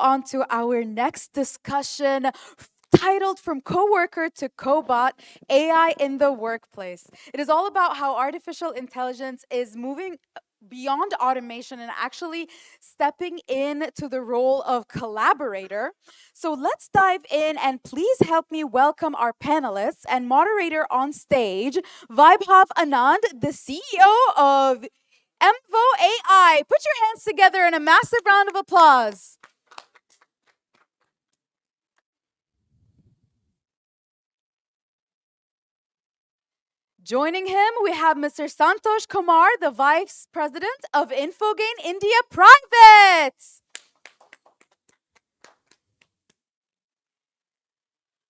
on to our next discussion titled From Coworker to Cobot AI in the Workplace. It is all about how artificial intelligence is moving beyond automation and actually stepping into the role of collaborator. So let's dive in and please help me welcome our panelists and moderator on stage, Vaibhav Anand, the CEO of MVO AI. Put your hands together in a massive round of applause. Joining him, we have Mr. Santosh Kumar, the Vice President of Infogain India Private.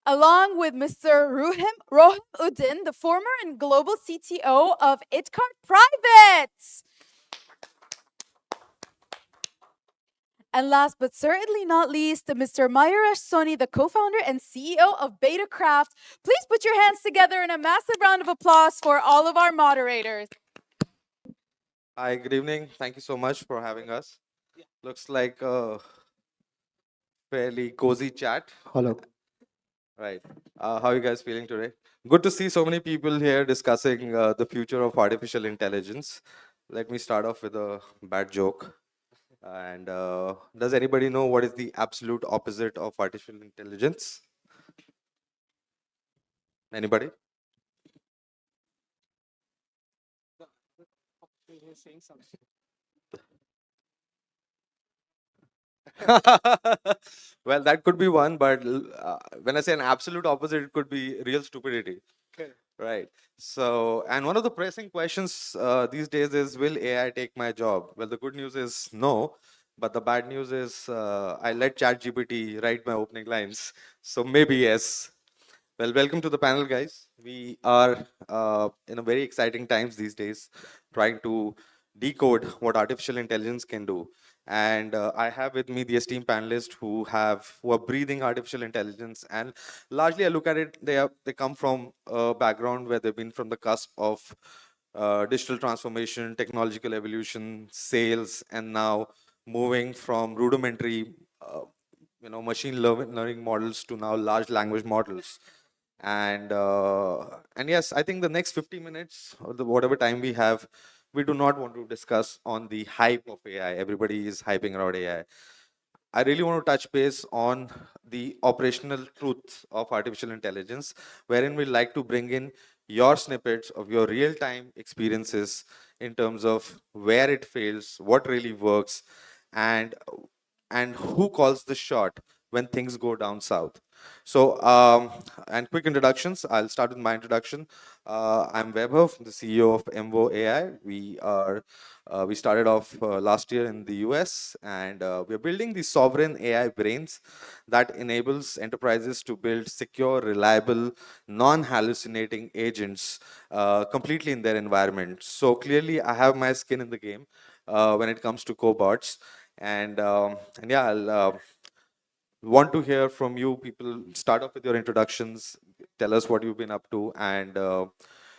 Along with Mr. Rohim Uddin, the former and global CTO of ItCart Private. And last but certainly not least, Mr. Mayuresh Soni, the co-founder and CEO of BetaCraft. Please put your hands together in a massive round of applause for all of our moderators. Hi, good evening. Thank you so much for having us. Looks like a fairly cozy chat. Hello. Right. How are you guys feeling today? Good to see so many people here discussing the future of artificial intelligence. Let me start off with a bad joke. And does anybody know what is the absolute opposite of artificial intelligence? Anybody? Well, that could be one, but when I say an absolute opposite, it could be real stupidity. Right. So, and one of the pressing questions these days is, will AI take my job? Well, the good news is no, but the bad news is I let ChatGPT write my opening lines. So maybe yes. Well, welcome to the panel, guys. We are in a very exciting times these days, trying to decode what artificial intelligence can do. And I have with me the esteemed panelists who are breathing artificial intelligence. And largely, I look at it, they come from a background where they've been from the cusp of digital transformation, technological evolution, sales, and now moving from rudimentary, machine learning models to now large language models. And yes, I think the next 50 minutes or whatever time we have, we do not want to discuss on the hype of AI. Everybody is hyping around AI. I really want to touch base on the operational truths of artificial intelligence, wherein we like to bring in your snippets of your real-time experiences in terms of where it fails, what really works, and and who calls the shot when things go down south. So, and quick introductions. I'll start with my introduction. I'm Vaibhav, the CEO of MVO AI. We started off last year in the US, and we're building the sovereign AI brains that enables enterprises to build secure, reliable, non-hallucinating agents completely in their environment. So clearly, I have my skin in the game when it comes to cobots, and yeah, I'll want to hear from you people. Start off with your introductions, tell us what you've been up to, and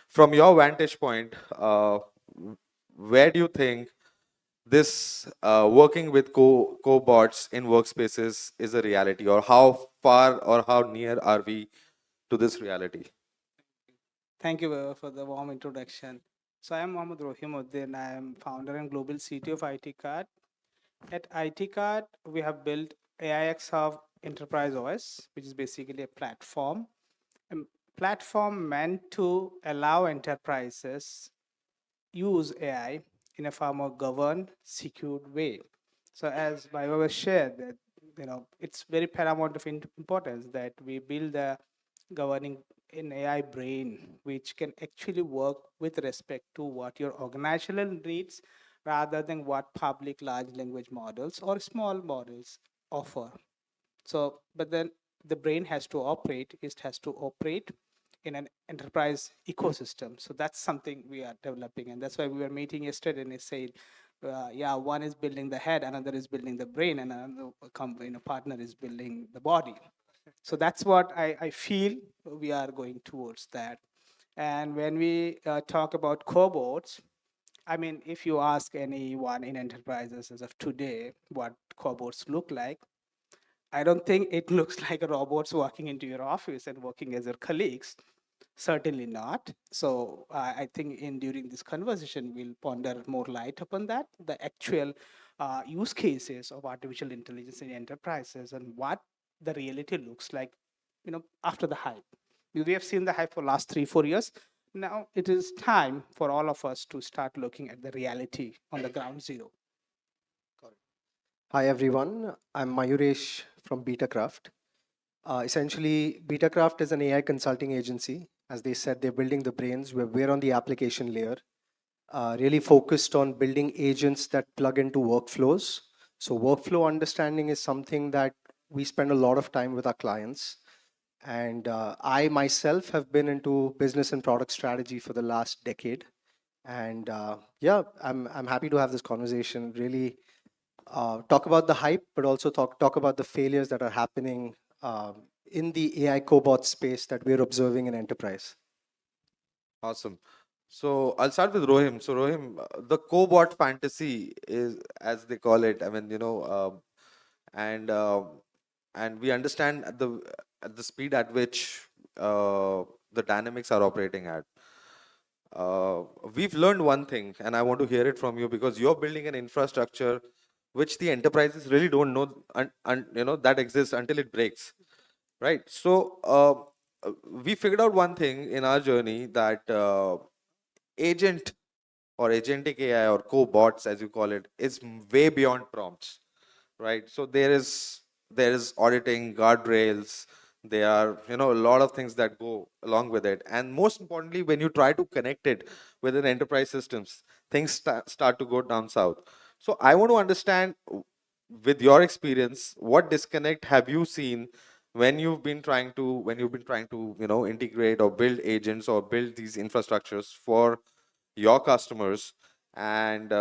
from your vantage point, where do you think this working with cobots in workspaces is a reality, or how far or how near are we to this reality? Thank you for the warm introduction. So I am Mohammad Rohimuddin. I am founder and global CTO of IT Card. At IT Card, we have built AIX of Enterprise OS, which is basically a platform meant to allow enterprises use AI in a far more governed, secured way. So as Vaibhav was shared, that it's very paramount of importance that we build a governing an AI brain which can actually work with respect to what your organizational needs rather than what public large language models or small models offer. So, but then the brain has to operate, it has to operate in an enterprise ecosystem. So that's something we are developing. And that's why we were meeting yesterday and they said, yeah, one is building the head, another is building the brain, and another partner is building the body. So that's what I feel we are going towards that. And when we talk about cobots, I mean, if you ask anyone in enterprises as of today what cobots look like, I don't think it looks like robots walking into your office and working as your colleagues. Certainly not. So I think in during this conversation, we'll ponder more light upon that, the actual use cases of artificial intelligence in enterprises and what the reality looks like, after the hype. We have seen the hype for last 3, 4 years. Now it is time for all of us to start looking at the reality on the ground zero. Hi everyone, I'm Mayuresh from Betacraft. Essentially, Betacraft is an AI consulting agency. As they said, they're building the brains. We're on the application layer, really focused on building agents that plug into workflows. So, workflow understanding is something that we spend a lot of time with our clients. And I myself have been into business and product strategy for the last decade. And yeah, I'm happy to have this conversation. Really talk about the hype, but also talk about the failures that are happening in the AI cobot space that we're observing in enterprise. Awesome. So I'll start with Rohim. So Rohim, the cobot fantasy is, as they call it. I mean, and and we understand at the speed at which the dynamics are operating at. We've learned one thing, and I want to hear it from you because you're building an infrastructure which the enterprises really don't know, that exists until it breaks, right? So we figured out one thing in our journey that agent or agentic AI or cobots, as you call it, is way beyond prompts, right? So there is auditing, guardrails. There are a lot of things that go along with it, and most importantly, when you try to connect it with an enterprise systems, things start to go down south. So I want to understand, with your experience, what disconnect have you seen when you've been trying to integrate or build agents or build these infrastructures for your customers, and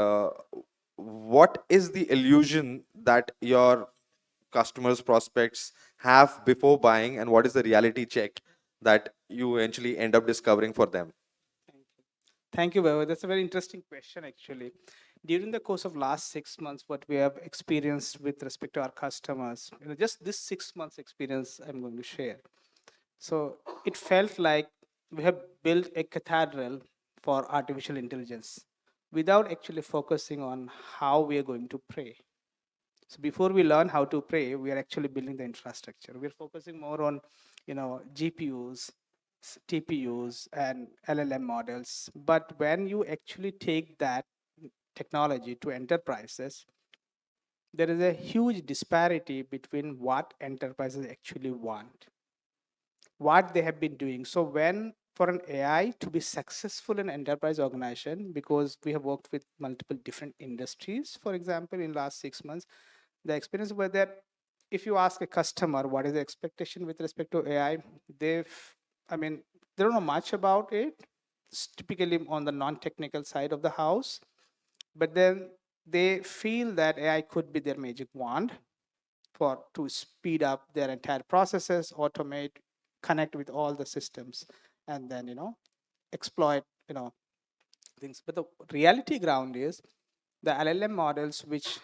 what is the illusion that your customers prospects have before buying, and what is the reality check that you eventually end up discovering for them? Thank you, Vaibhav. That's a very interesting question, actually. During the course of last 6 months, what we have experienced with respect to our customers, just this 6 months experience, I'm going to share. So it felt like we have built a cathedral for artificial intelligence without actually focusing on how we are going to pray. So before we learn how to pray, we are actually building the infrastructure. We're focusing more on, GPUs, TPUs, and LLM models. But when you actually take that technology to enterprises, there is a huge disparity between what enterprises actually want, what they have been doing. So when for an AI to be successful in enterprise organization, because we have worked with multiple different industries, for example, in last 6 months, the experience were that if you ask a customer what is the expectation with respect to AI, I mean, they don't know much about it. It's typically on the non-technical side of the house, but then they feel that AI could be their magic wand for to speed up their entire processes, automate, connect with all the systems, and then exploit things. But the reality ground is the LLM models, which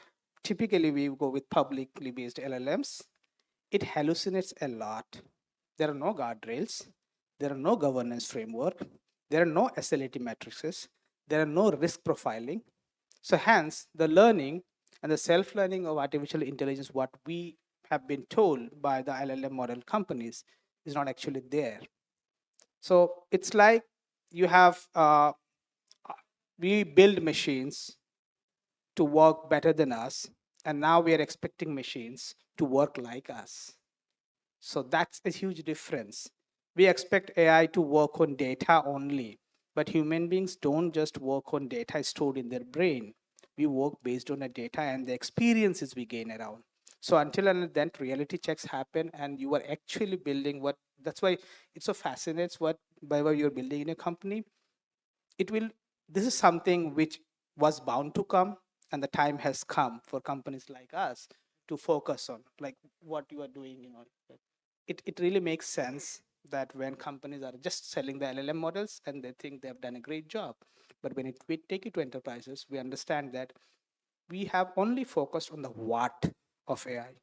typically we go with publicly based LLMs, it hallucinates a lot. There are no guardrails, there are no governance framework, there are no SLAT matrices, there are no risk profiling. So hence the learning and the self-learning of artificial intelligence, what we have been told by the LLM model companies, is not actually there. So it's like you have we build machines to work better than us, and now we are expecting machines to work like us. So that's a huge difference. We expect AI to work on data only, but human beings don't just work on data stored in their brain. We work based on the data and the experiences we gain around. So until and then reality checks happen and you are actually building what, that's why it's so fascinates what by what you're building in a company. It will, this is something which was bound to come, and the time has come for companies like us to focus on like what you are doing, it really makes sense that when companies are just selling the LLM models and they think they have done a great job, but when we take it to enterprises, we understand that we have only focused on the what of AI.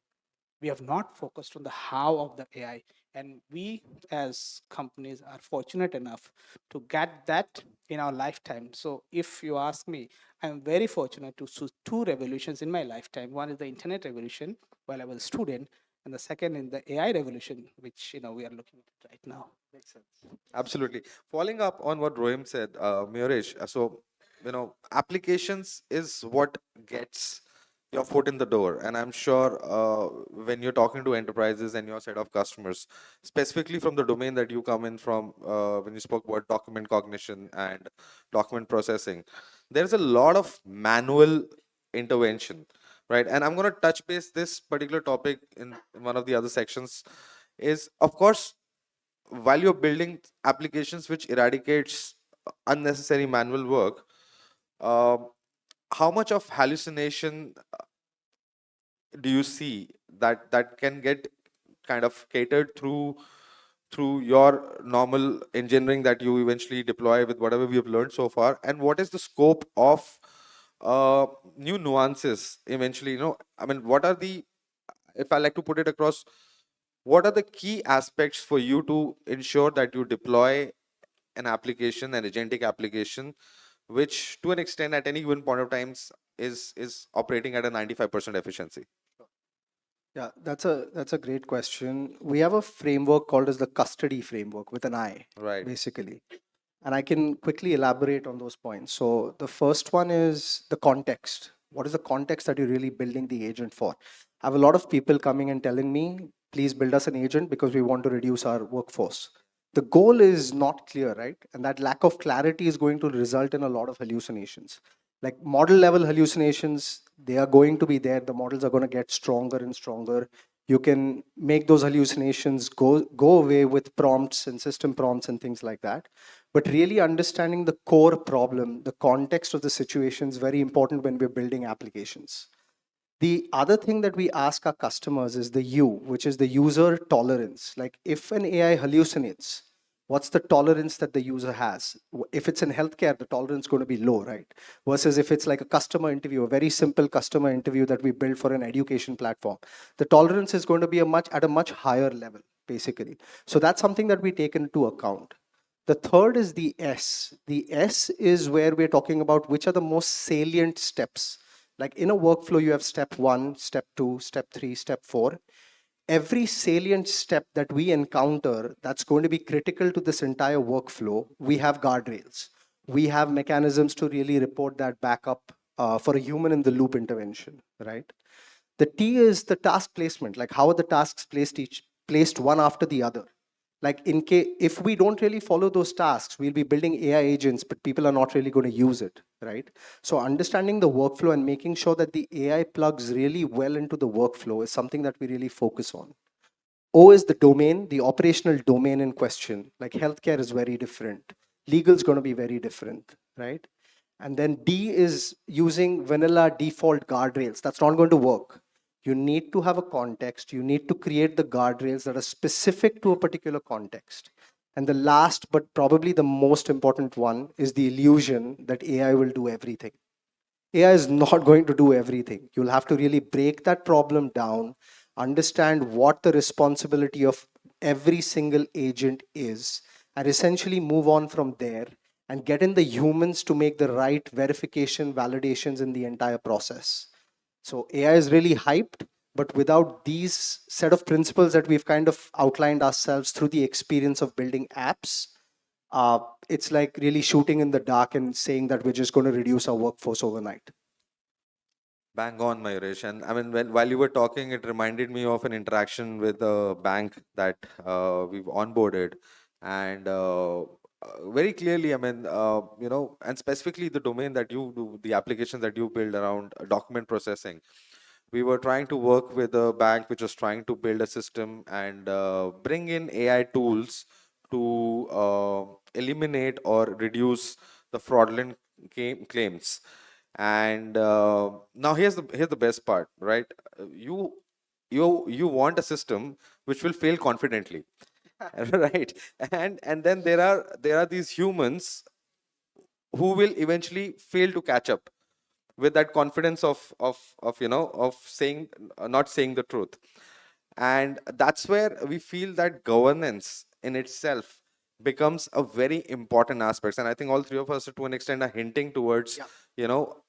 We have not focused on the how of the AI. And we as companies are fortunate enough to get that in our lifetime. So if you ask me, I'm very fortunate to see two revolutions in my lifetime. One is the internet revolution while I was a student, and the second is the AI revolution, which we are looking at right now. Makes sense. Absolutely. Following up on what Rohim said, Meuresh, so, applications is what gets your foot in the door. And I'm sure when you're talking to enterprises and your set of customers, specifically from the domain that you come in from, when you spoke about document cognition and document processing, there's a lot of manual intervention, right? And I'm going to touch base this particular topic in one of the other sections is, of course, while you're building applications which eradicates unnecessary manual work, uh, how much of hallucination do you see that can get kind of catered through your normal engineering that you eventually deploy with whatever we have learned so far, and what is the scope of uh, new nuances eventually, I mean, what are the, if I like to put it across, what are the key aspects for you to ensure that you deploy an application, an agentic application, which to an extent at any given point of times is operating at a 95% efficiency? Yeah, that's a great question. We have a framework called as the custody framework with an I, Right. basically. And I can quickly elaborate on those points. So the first one is the context. What is the context that you're really building the agent for? I have a lot of people coming and telling me, please build us an agent because we want to reduce our workforce. The goal is not clear, right? And that lack of clarity is going to result in a lot of hallucinations. Like model level hallucinations, they are going to be there. The models are going to get stronger and stronger. You can make those hallucinations go away with prompts and system prompts and things like that. But really understanding the core problem, the context of the situation is very important when we're building applications. The other thing that we ask our customers is the U, which is the user tolerance. Like if an AI hallucinates, what's the tolerance that the user has? If it's in healthcare, the tolerance is going to be low, right? Versus if it's like a customer interview, a very simple customer interview that we build for an education platform, the tolerance is going to be at a much higher level, basically. So that's something that we take into account. The third is the S. The S is where we're talking about which are the most salient steps. Like in a workflow, you have step 1, step 2, step 3, step 4. Every salient step that we encounter that's going to be critical to this entire workflow, we have guardrails. We have mechanisms to really report that back up for a human in the loop intervention, right? The T is the task placement, like how are the tasks placed one after the other. Like in case if we don't really follow those tasks, we'll be building AI agents, but people are not really going to use it, right? So understanding the workflow and making sure that the AI plugs really well into the workflow is something that we really focus on. O is the domain, the operational domain in question. Like healthcare is very different. Legal is going to be very different, right? And then D is using vanilla default guardrails. That's not going to work. You need to have a context. You need to create the guardrails that are specific to a particular context. And the last, but probably the most important one, is the illusion that AI will do everything. AI is not going to do everything. You'll have to really break that problem down, understand what the responsibility of every single agent is, and essentially move on from there and get in the humans to make the right verification, validations in the entire process. So AI is really hyped, but without these set of principles that we've kind of outlined ourselves through the experience of building apps, it's like really shooting in the dark and saying that we're just going to reduce our workforce overnight. Bang on, Mayuresh. And I mean, while you were talking, it reminded me of an interaction with a bank that we've onboarded. And very clearly, I mean, and specifically the domain that you do, the applications that you build around document processing. We were trying to work with a bank which was trying to build a system and bring in AI tools to eliminate or reduce the fraudulent claims. And now here's the best part, right? You want a system which will fail confidently, right? And then there are these humans who will eventually fail to catch up with that confidence of saying not saying the truth. And that's where we feel that governance in itself becomes a very important aspect. And I think all three of us to an extent are hinting towards, Yeah. you know,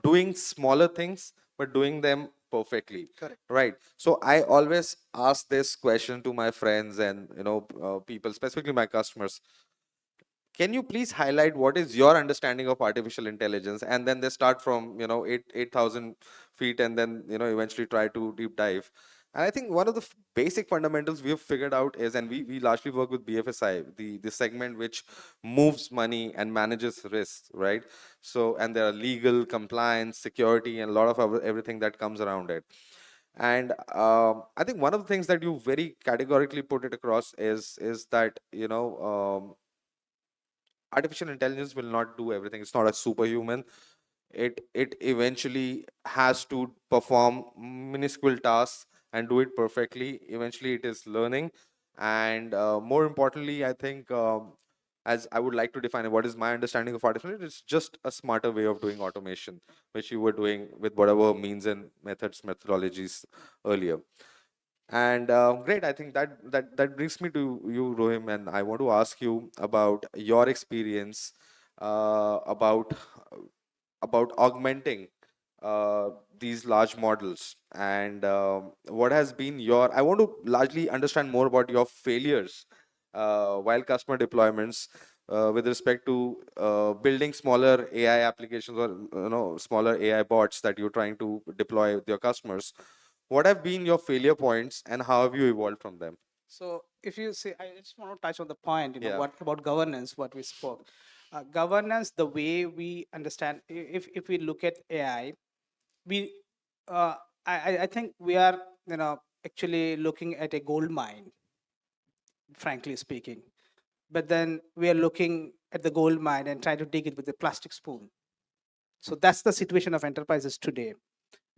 doing smaller things, but doing them perfectly. Correct. Right. So I always ask this question to my friends and, people, specifically my customers. Can you please highlight what is your understanding of artificial intelligence? And then they start from, 8,000 feet, and then, eventually try to deep dive. And I think one of the basic fundamentals we have figured out is, and we largely work with BFSI, the segment which moves money and manages risks, right? So, and there are legal, compliance, security, and a lot of everything that comes around it. And I think one of the things that you very categorically put it across is that, artificial intelligence will not do everything. It's not a superhuman. It eventually has to perform minuscule tasks and do it perfectly. Eventually it is learning. And more importantly, I think, as I would like to define it, what is my understanding of artificial, it's just a smarter way of doing automation, which you were doing with whatever means and methodologies earlier. And great, I think that brings me to you, Rohim, and I want to ask you about your experience, about augmenting these large models, and what has been your. I want to largely understand more about your failures while customer deployments. With respect to building smaller AI applications, or smaller AI bots that you're trying to deploy with your customers, what have been your failure points and how have you evolved from them? So if you see, I just want to touch on the point, Yeah. what about governance, what we spoke. Governance, the way we understand, if we look at AI, we, uh, I think we are, actually looking at a gold mine, frankly speaking. But then we are looking at the gold mine and try to dig it with a plastic spoon. So that's the situation of enterprises today.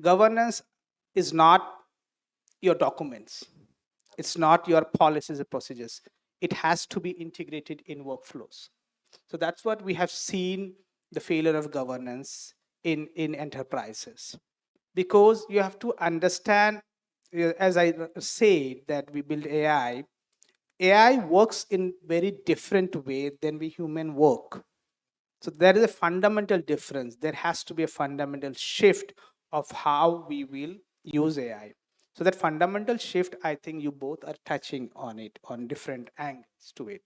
Governance is not your documents. It's not your policies and procedures. It has to be integrated in workflows. So that's what we have seen, the failure of governance in enterprises. Because you have to understand, as I say, that we build AI works in very different way than we human work. So there is a fundamental difference. There has to be a fundamental shift of how we will use AI. So that fundamental shift, I think you both are touching on it on different angles to it.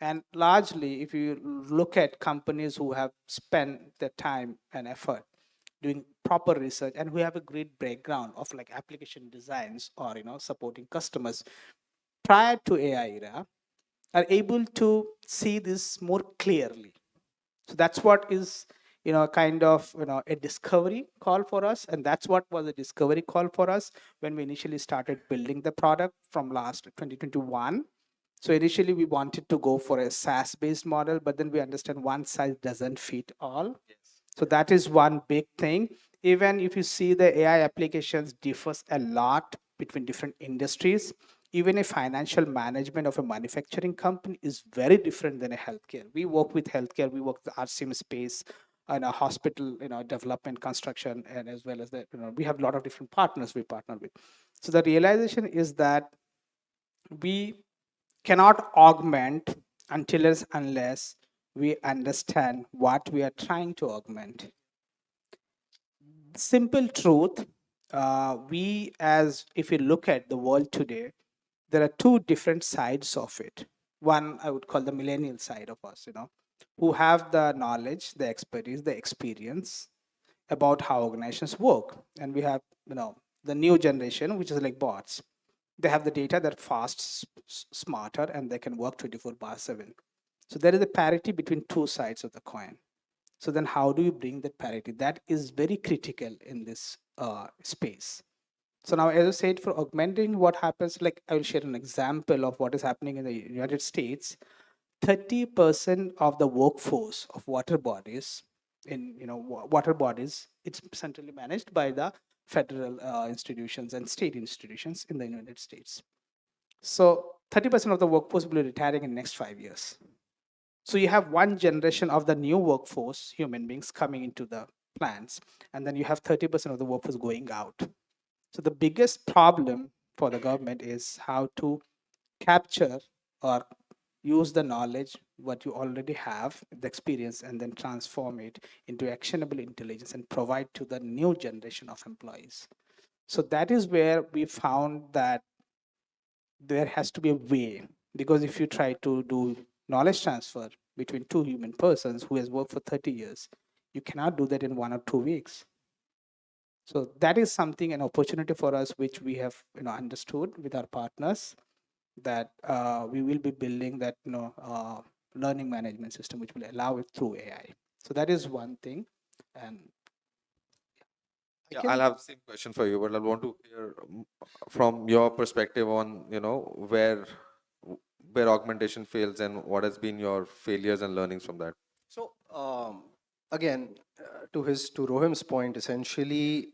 And largely, if you look at companies who have spent their time and effort doing proper research and who have a great background of like application designs or supporting customers prior to AI era, are able to see this more clearly. So that's what is kind of a discovery call for us, and that's what was a discovery call for us when we initially started building the product from last 2021. So initially we wanted to go for a SaaS based model, but then we understand one size doesn't fit all. So that is one big thing. Even if you see the AI applications differs a lot between different industries. Even a financial management of a manufacturing company is very different than a healthcare. We work with healthcare, we work with the RCM space and a hospital, development, construction, and as well as that, we have a lot of different partners we partner with. So the realization is that we cannot augment unless we understand what we are trying to augment. Simple truth, we, as if you look at the world today, there are two different sides of it. One I would call the millennial side of us, who have the knowledge, the expertise, the experience about how organizations work. And we have, the new generation, which is like bots. They have the data, they're fast, smarter, and they can work 24 by 7. So there is a parity between two sides of the coin. So then how do you bring that parity? That is very critical in this space. So now, as I said, for augmenting, what happens, like I will share an example of what is happening in the United States. 30% of the workforce of water bodies water bodies, it's centrally managed by the federal institutions and state institutions in the United States. So 30% of the workforce will be retiring in next 5 years. So you have one generation of the new workforce, human beings coming into the plants, and then you have 30% of the workforce going out. So the biggest problem for the government is how to capture or use the knowledge what you already have, the experience, and then transform it into actionable intelligence and provide to the new generation of employees. So that is where we found that there has to be a way, because if you try to do knowledge transfer between two human persons who has worked for 30 years, you cannot do that in 1 or 2 weeks. So that is something, an opportunity for us, which we have understood with our partners, that we will be building that learning management system which will allow it through AI. So that is one thing. And I Yeah, I'll can have the same question for you, but I want to hear from your perspective on, where augmentation fails and what has been your failures and learnings from that. so again to Rohim's point, essentially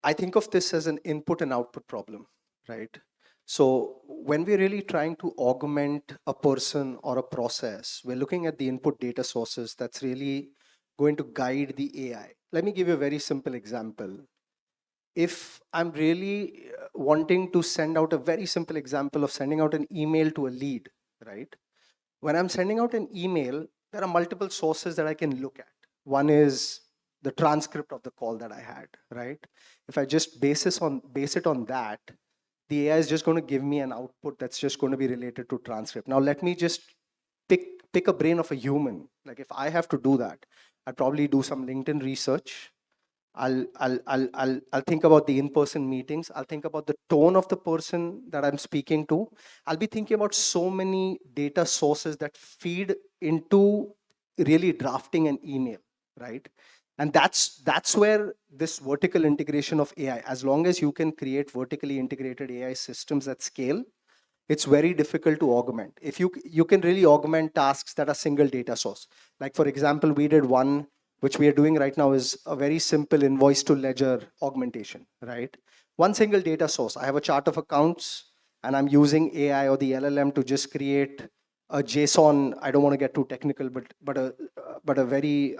I think of this as an input and output problem, right? So when we're really trying to augment a person or a process, we're looking at the input data sources that's really going to guide the AI. Let me give you a very simple example. If I'm really wanting to send out a very simple example of sending out an email to a lead, right? When I'm sending out an email, there are multiple sources that I can look at. One is the transcript of the call that I had, right? If I just base it on that, the AI is just going to give me an output that's just going to be related to transcript. Now let me just pick a brain of a human. Like if I have to do that, I'd probably do some LinkedIn research. I'll think about the in-person meetings. I'll think about the tone of the person that I'm speaking to. I'll be thinking about so many data sources that feed into really drafting an email, right? And that's where this vertical integration of AI, as long as you can create vertically integrated AI systems at scale, it's very difficult to augment. If you can really augment tasks that are single data source. Like for example, we did one which we are doing right now is a very simple invoice to ledger augmentation, right? One single data source. I have a chart of accounts and I'm using AI or the LLM to just create a JSON. I don't want to get too technical, but a very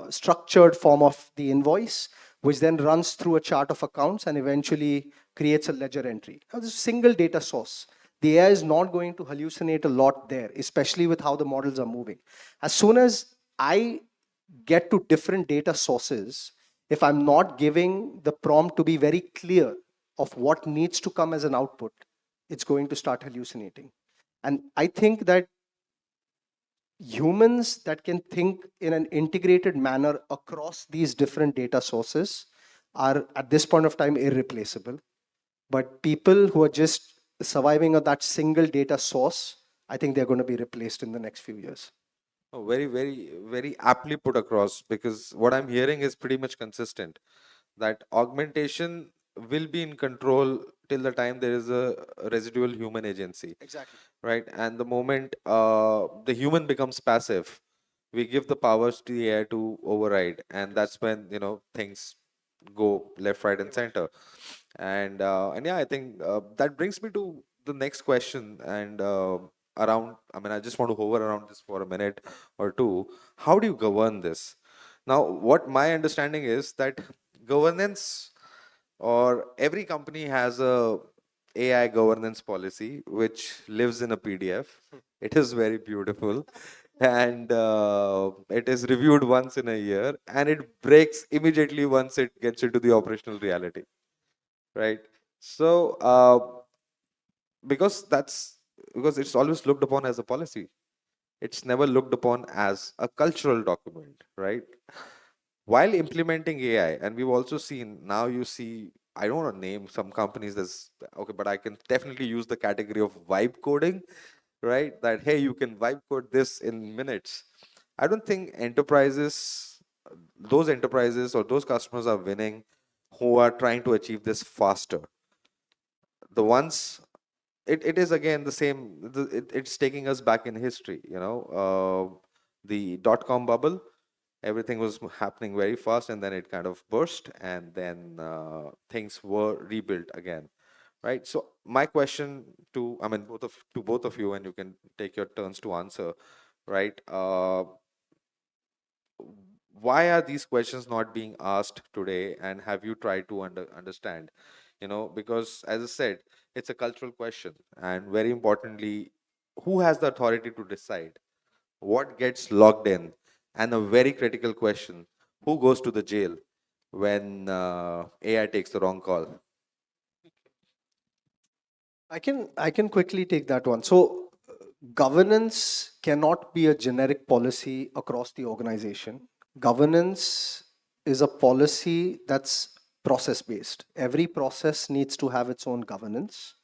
structured form of the invoice, which then runs through a chart of accounts and eventually creates a ledger entry. Now, this is a single data source. The AI is not going to hallucinate a lot there, especially with how the models are moving. As soon as I get to different data sources, if I'm not giving the prompt to be very clear of what needs to come as an output, it's going to start hallucinating. And I think that humans that can think in an integrated manner across these different data sources are at this point of time irreplaceable. But people who are just surviving on that single data source, I think they're going to be replaced in the next few years. Oh, very, very, very aptly put across, because what I'm hearing is pretty much consistent, that augmentation will be in control till the time there is a residual human agency, Exactly. right? And the moment the human becomes passive, we give the powers to the AI to override, and that's when things go left, right, and center. And yeah, I think that brings me to the next question. And around, I mean, I just want to hover around this for a minute or two. How do you govern this? Now, what my understanding is that governance, or every company has a AI governance policy which lives in a PDF. It is very beautiful, and it is reviewed once in a year, and it breaks immediately once it gets into the operational reality, right? So, because that's because it's always looked upon as a policy. It's never looked upon as a cultural document, right? While implementing AI, and we've also seen, now you see, I don't want to name some companies as okay, but I can definitely use the category of vibe coding, right? That hey, you can vibe code this in minutes. I don't think those enterprises or those customers are winning who are trying to achieve this faster. The ones, it is again the same, it's taking us back in history, the dot-com bubble. Everything was happening very fast, and then it kind of burst, and then things were rebuilt again, right? So my question to, I mean, both of you, and you can take your turns to answer, right? why are these questions not being asked today, and have you tried to understand? Because as I said, it's a cultural question, and very importantly, who has the authority to decide what gets logged in? And a very critical question, who goes to the jail when AI takes the wrong call? I can quickly take that one. So governance cannot be a generic policy across the organization. Governance is a policy that's process based. Every process needs to have its own governance.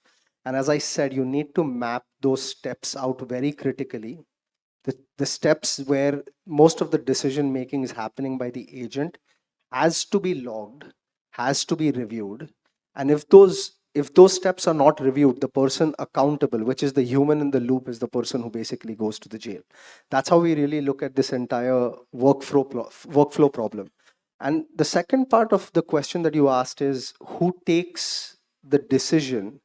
And as I said, you need to map those steps out very critically. The steps where most of the decision making is happening by the agent has to be logged, has to be reviewed. And if those steps are not reviewed, the person accountable, which is the human in the loop, is the person who basically goes to the jail. That's how we really look at this entire workflow problem. And the second part of the question that you asked is who takes the decision.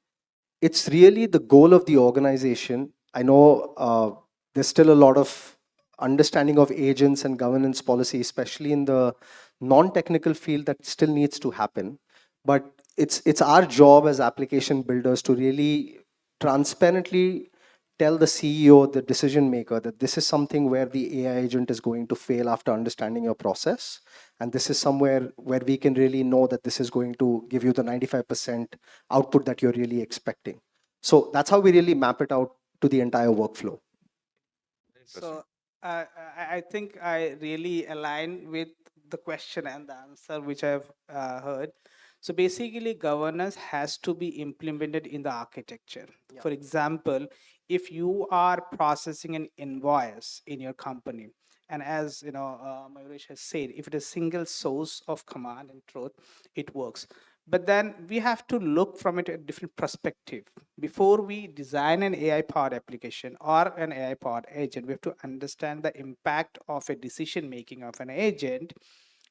It's really the goal of the organization. I know there's still a lot of understanding of agents and governance policy, especially in the non-technical field, that still needs to happen. But it's our job as application builders to really transparently tell the CEO, the decision maker, that this is something where the AI agent is going to fail after understanding your process. And this is somewhere where we can really know that this is going to give you the 95% output that you're really expecting. So that's how we really map it out to the entire workflow. So I think I really align with the question and the answer which I've heard. So basically, governance has to be implemented in the architecture. Yeah. For example, if you are processing an invoice in your company, and as Mayuresh has said, if it is single source of command and truth, it works. But then we have to look from it a different perspective. Before we design an AI powered application or an AI powered agent, we have to understand the impact of a decision making of an agent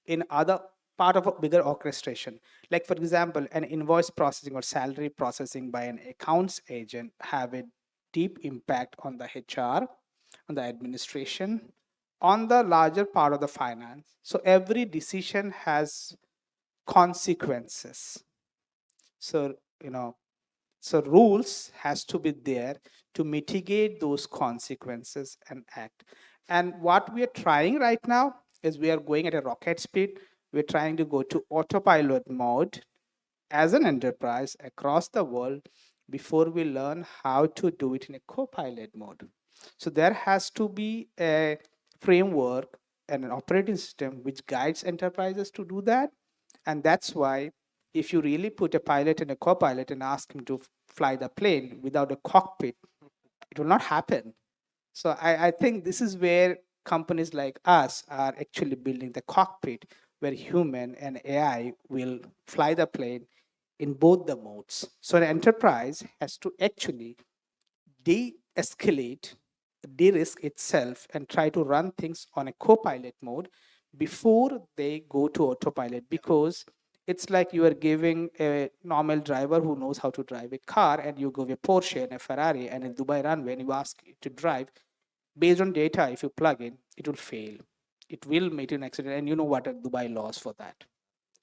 in other part of a bigger orchestration. Like for example, an invoice processing or salary processing by an accounts agent have a deep impact on the HR, on the administration, on the larger part of the finance. So every decision has consequences. So so rules has to be there to mitigate those consequences and act. And what we are trying right now is we are going at a rocket speed. We're trying to go to autopilot mode as an enterprise across the world before we learn how to do it in a co-pilot mode. So there has to be a framework and an operating system which guides enterprises to do that. And that's why if you really put a pilot and a co-pilot and ask him to fly the plane without a cockpit, it will not happen. So I think this is where companies like us are actually building the cockpit where human and AI will fly the plane in both the modes. So an enterprise has to actually de-escalate, de-risk itself and try to run things on a co-pilot mode before they go to autopilot, because it's like you are giving a normal driver who knows how to drive a car and you give a Porsche and a Ferrari and a Dubai runway and you ask it to drive. Based on data, if you plug in, it will fail. It will make an accident, and you know what are Dubai laws for that. So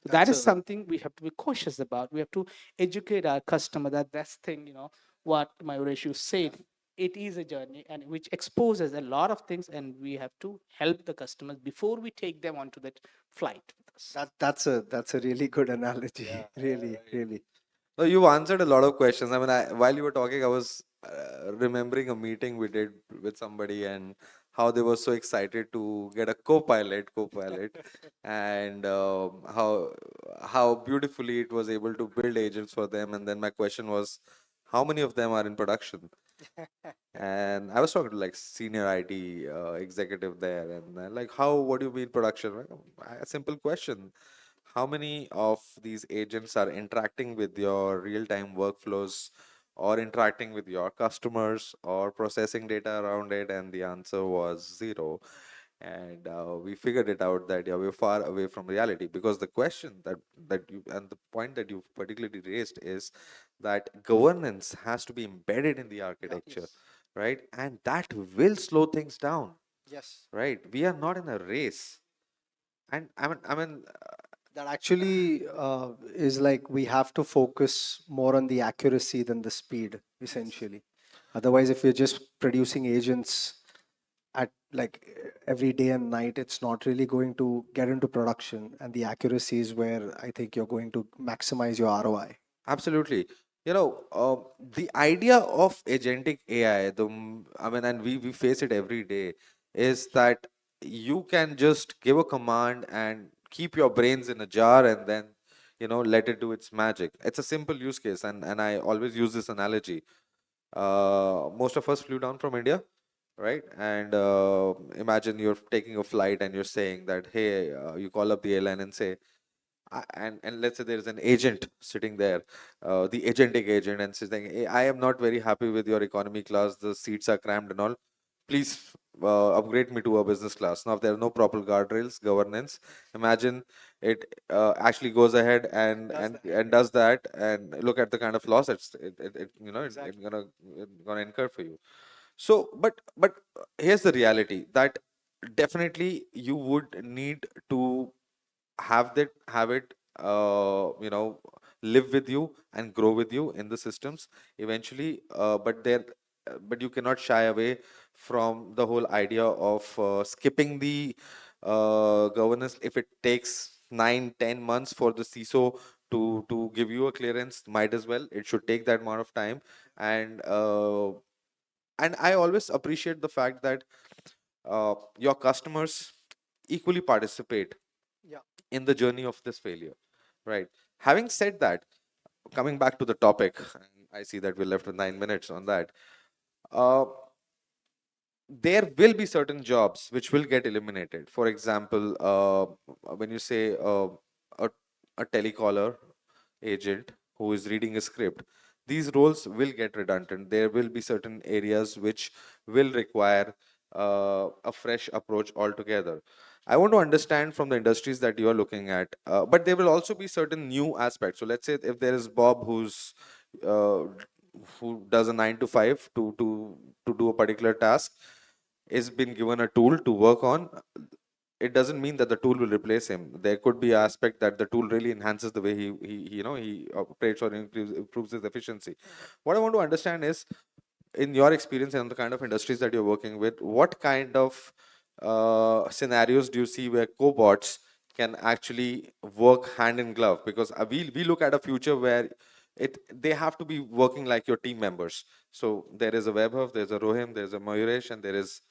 that That's is a something we have to be cautious about. We have to educate our customer that that's thing, what Mayuresh said. It is a journey and which exposes a lot of things, and we have to help the customers before we take them onto that flight with us. that's a really good analogy. Really, Right. really. No, you answered a lot of questions. I mean, while you were talking, I was remembering a meeting we did with somebody and how they were so excited to get a co-pilot, and how beautifully it was able to build agents for them. And then my question was, how many of them are in production? And I was talking to like senior IT executive there, and like, how? What do you mean production? Right? A simple question: how many of these agents are interacting with your real-time workflows, or interacting with your customers, or processing data around it? And the answer was zero. And we figured it out that, yeah, we're far away from reality, because the question that you, and the point that you particularly raised, is that governance has to be embedded in the Yeah. architecture, Yes. right? And that will slow things down, Yes. right? We are not in a race. And I mean, That actually is like we have to focus more on the accuracy than the speed, essentially. Otherwise, if you're just producing agents at like every day and night, it's not really going to get into production. And the accuracy is where I think you're going to maximize your ROI. absolutely. The idea of agentic AI, I mean, and we face it every day, is that you can just give a command and keep your brains in a jar and then, let it do its magic. It's a simple use case, and I always use this analogy. Most of us flew down from India, right? And imagine you're taking a flight and you're saying that, hey, you call up the airline and say, and let's say there is an agent sitting there, the agentic agent, and saying, hey, I am not very happy with your economy class. The seats are crammed and all. Please upgrade me to a business class. Now, if there are no proper guardrails, governance, imagine it actually goes ahead and Does that. and does that, and look at the kind of loss it's Exactly. gonna incur for you. So, but here's the reality that definitely you would need to have it live with you and grow with you in the systems eventually, but you cannot shy away from the whole idea of skipping the governance if it takes 9-10 months for the CISO to give you a clearance. Might as well, it should take that amount of time. And uh, and I always appreciate the fact that your customers equally participate Yeah. in the journey of this failure, right? Having said that, coming back to the topic, and I see that we're left with 9 minutes on that. uh, there will be certain jobs which will get eliminated. For example, when you say a, a telecaller agent who is reading a script, these roles will get redundant. There will be certain areas which will require a fresh approach altogether. I want to understand from the industries that you are looking at, but there will also be certain new aspects. So let's say if there is Bob uh, who does a 9 to 5 to do a particular task, is been given a tool to work on. It doesn't mean that the tool will replace him. There could be aspect that the tool really enhances the way he operates or improves his efficiency. What I want to understand is, in your experience and the kind of industries that you're working with, what kind of scenarios do you see where cobots can actually work hand in glove? Because we look at a future where they have to be working like your team members. So there is a Webhub, there's a Rohim, there's a Mayuresh, and there is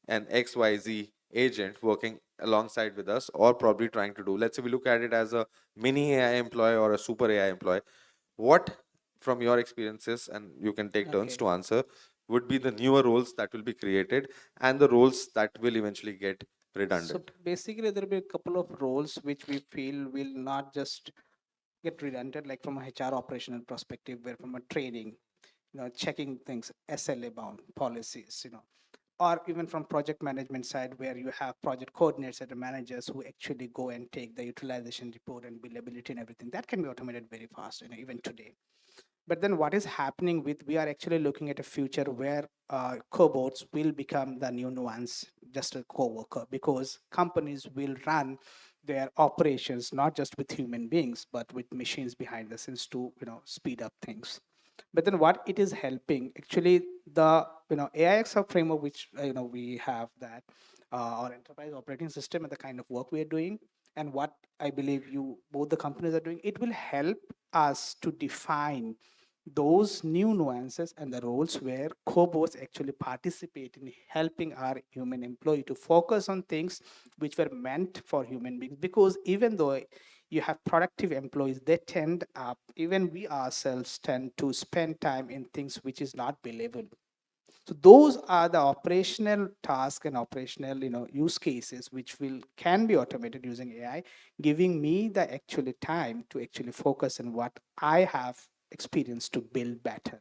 an XYZ agent working alongside with us, or probably trying to do. Let's say we look at it as a mini AI employee or a super AI employee. What, from your experiences, and you can take turns Okay. to answer, would be the newer roles that will be created and the roles that will eventually get So redundant? basically, there will be a couple of roles which we feel will not just get redundant, like from a HR operational perspective, where from a training, checking things, SLA bound policies, or even from project management side, where you have project coordinators and managers who actually go and take the utilization report and billability and everything. That can be automated very fast, even today. But then what is happening with, we are actually looking at a future where cobots will become the new nuance, just a co-worker, because companies will run their operations not just with human beings but with machines behind the scenes to speed up things. But then what it is helping actually, the AIX framework, which we have that, our enterprise operating system, and the kind of work we are doing, and what I believe you both the companies are doing, it will help us to define those new nuances and the roles where cobots actually participate in helping our human employee to focus on things which were meant for human beings. Because even though you have productive employees, they tend up, even we ourselves tend to spend time in things which is not billable. So those are the operational tasks and operational use cases which will can be automated using AI, giving me the actually time to actually focus on what I have experience to build better.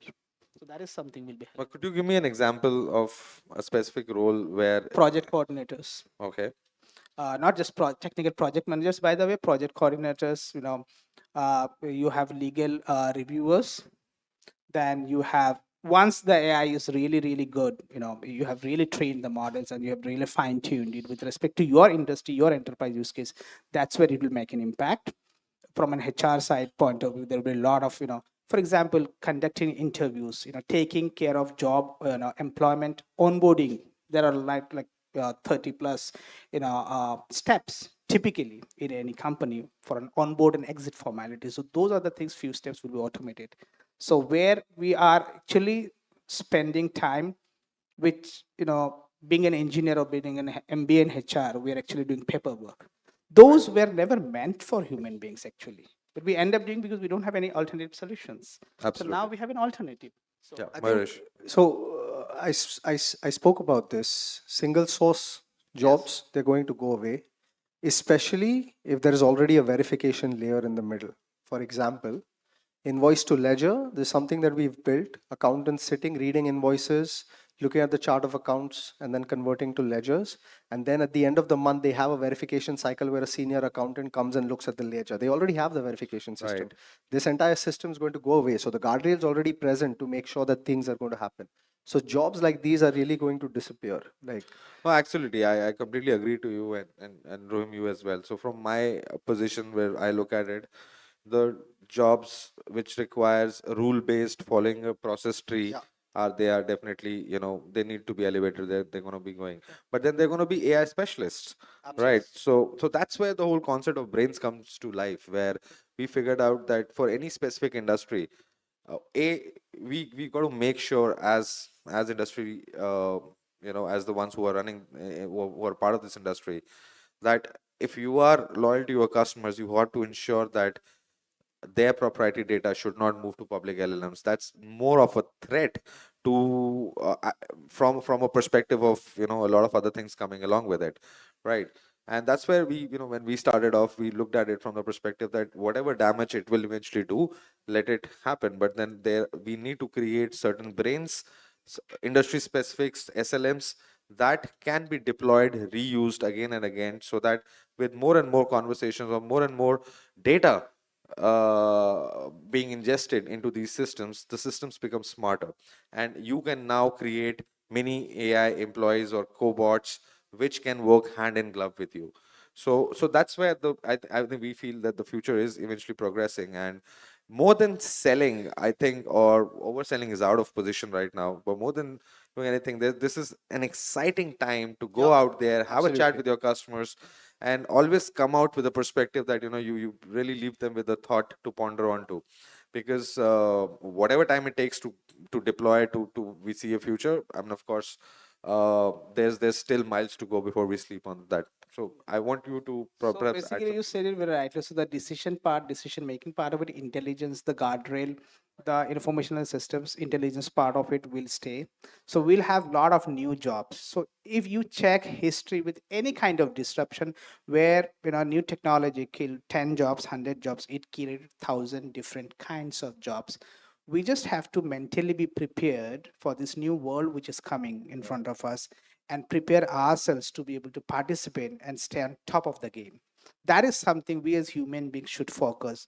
So that is something will be But helpful. could you give me an example of a specific role where? Project coordinators, Okay. not just technical project managers, by the way. Project coordinators, you have legal reviewers, then you have once the AI is really, really good, you have really trained the models and you have really fine tuned it with respect to your industry, your enterprise use case, that's where it will make an impact. From an HR side point of view, there will be a lot of, for example, conducting interviews, taking care of job, employment, onboarding. There are like 30 plus, steps typically in any company for an onboard and exit formality. So those are the things, few steps will be automated. So where we are actually spending time, which, being an engineer or being an MBA in HR, we are actually doing paperwork. Those were never meant for human beings actually, but we end up doing because we don't have any alternative solutions. So now Absolutely. we have an alternative. So Yeah, I think Mayurish. so. I spoke about this. Single source yes, jobs, they're going to go away, especially if there is already a verification layer in the middle. For example, invoice to ledger, there's something that we've built. Accountants sitting, reading invoices, looking at the chart of accounts, and then converting to ledgers. And then at the end of the month, they have a verification cycle where a senior accountant comes and looks at the ledger. They already have the verification system. Right. This entire system is going to go away. So the guardrails already present to make sure that things are going to happen. So jobs like these are really going to disappear. Like, No, absolutely. I completely agree to you and Rohim, you as well. So from my position where I look at it, the jobs which requires rule-based following a process tree yeah, they are definitely, they need to be elevated. They're going to be going. But then they're going to be AI specialists, right? absolutely. So that's where the whole concept of brains comes to life, where we figured out that for any specific industry, a we got to make sure as industry, as the ones who are running, who are part of this industry, that if you are loyal to your customers, you have to ensure that their proprietary data should not move to public LLMs. That's more of a threat to, from a perspective of, a lot of other things coming along with it, right? And that's where we, when we started off, we looked at it from the perspective that whatever damage it will eventually do, let it happen. But then there we need to create certain brains, industry specifics, SLMs that can be deployed, reused again and again, so that with more and more conversations or more and more data being ingested into these systems, the systems become smarter, and you can now create many AI employees or cobots which can work hand in glove with you. So that's where I think we feel that the future is eventually progressing, and more than selling, I think, or overselling is out of position right now. But more than doing anything, this is an exciting time to go Yeah, out there, have a chat absolutely. with your customers, and always come out with a perspective that, you really leave them with a thought to ponder onto, because whatever time it takes to deploy to we see a future. I mean, of course, there's still miles to go before we sleep on that. So I want you to so perhaps add basically, you something. said it very rightly. So the decision part, decision making part of it, intelligence, the guardrail, the informational systems, intelligence part of it will stay. So we'll have a lot of new jobs. So if you check history with any kind of disruption, where new technology killed 10 jobs, 100 jobs, it killed 1,000 different kinds of jobs. We just have to mentally be prepared for this new world which is coming in front of us, and prepare ourselves to be able to participate and stay on top of the game. That is something we as human beings should focus,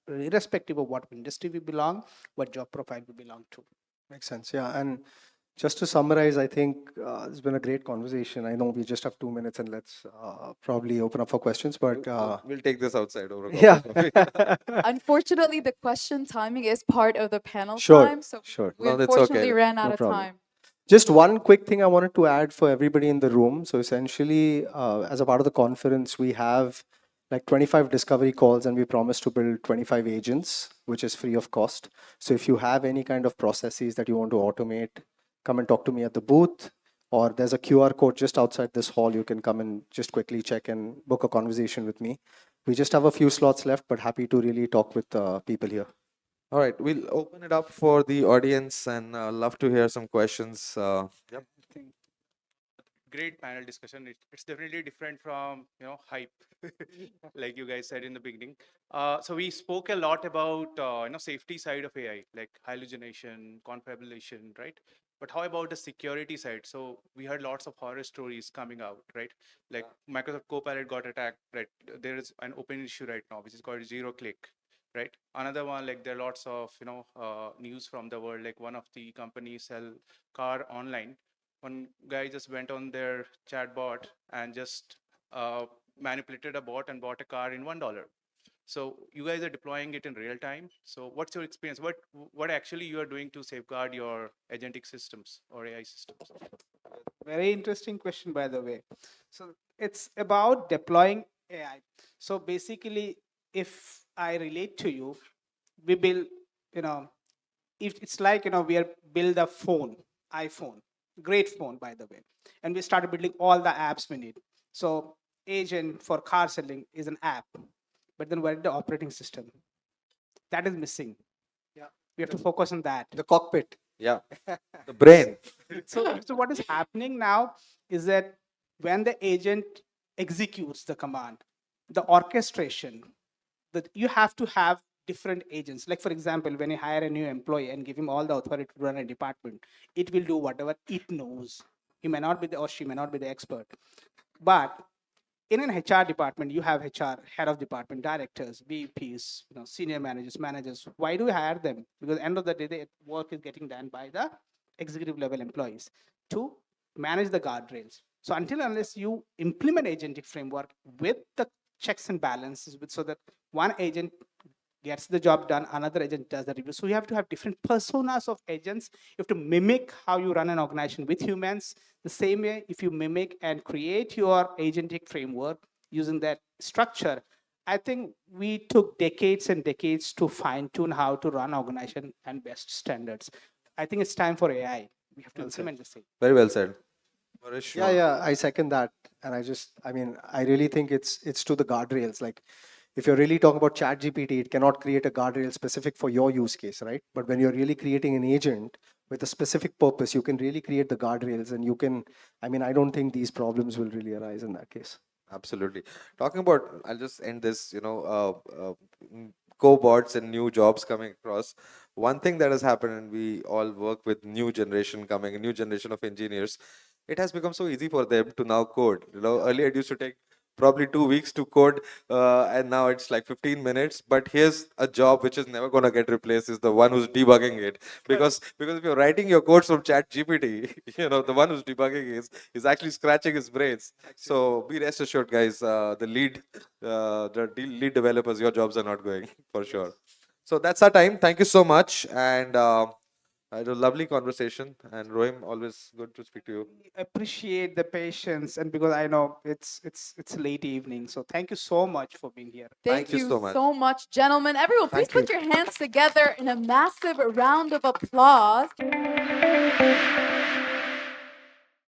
irrespective of what industry we belong, what job profile we belong to. Makes sense. Yeah. And just to summarize, I think it's been a great conversation. I know we just have 2 minutes and let's probably open up for questions. But We'll take this outside over a cup yeah, of coffee. Unfortunately, the question timing is part of the panel sure, time, so sure. we No, that's unfortunately okay. ran out No of problem. time. Just one quick thing I wanted to add for everybody in the room. So essentially, as a part of the conference, we have like 25 discovery calls and we promise to build 25 agents, which is free of cost. So if you have any kind of processes that you want to automate, come and talk to me at the booth, or there's a QR code just outside this hall. You can come and just quickly check and book a conversation with me. We just have a few slots left, but happy to really talk with people here. All right, we'll open it up for the audience and love to hear some questions. Yep. I think great panel discussion. It's definitely different from hype, like you guys said in the beginning. So we spoke a lot about safety side of AI, like hallucination, confabulation, right? But how about the security side? So we heard lots of horror stories coming out, right? Like Microsoft Copilot got attacked, right? There is an open issue right now, which is called zero click. right? Another one, like there are lots of news from the world. Like one of the companies sell car online. One guy just went on their chat bot and just manipulated a bot and bought a car in $1. So you guys are deploying it in real time. So what's your experience? What actually you are doing to safeguard your agentic systems or AI systems? Very interesting question, by the way. So it's about deploying AI. So basically, if I relate to you, we build, you know, if it's like, we are build a phone, iPhone, great phone, by the way, and we started building all the apps we need. So agent for car selling is an app, but then where is the operating system? That is missing. Yeah. We have to focus on that. The cockpit. Yeah, the brain. So what is happening now is that when the agent executes the command, the orchestration, that you have to have different agents. Like for example, when you hire a new employee and give him all the authority to run a department, it will do whatever it knows. He may not be or she may not be the expert, but in an HR department, you have HR, head of department, directors, VPs, senior managers, managers. Why do we hire them? Because end of the day, the work is getting done by the executive level employees to manage the guardrails. So until unless you implement agentic framework with the checks and balances, so that one agent gets the job done, another agent does the review. So you have to have different personas of agents. You have to mimic how you run an organization with humans. The same way, if you mimic and create your agentic framework using that structure, I think we took decades and decades to fine tune how to run organization and best standards. I think it's time for AI. We have to Well said. implement the same. Very well said. Marish, Yeah, yeah, I second that. And I mean, I really think it's to the guardrails. Like, if you're really talking about Chat GPT, it cannot create a guardrail specific for your use case, right? But when you're really creating an agent with a specific purpose, you can really create the guardrails, and you can. I mean, I don't think these problems will really arise in that case. absolutely. Talking about, I'll just end this, cobots and new jobs coming across. One thing that has happened, and we all work with new generation coming, a new generation of engineers, it has become so easy for them to now code. Earlier it used to take probably 2 weeks to code, and now it's like 15 minutes. But here's a job which is never gonna get replaced: is the one who's debugging it. Because if you're writing your codes from Chat GPT, the one who's debugging is actually scratching his brains. So be rest assured, guys, the lead developers, your jobs are not going for sure. So that's our time. Thank you so much, and I had a lovely conversation. And Rohim, always good to speak to you. Appreciate the patience, and because I know it's late evening, so thank you so much for being here. Thank you you so much. so much, gentlemen. Everyone, please Thank you. put your hands together in a massive round of applause.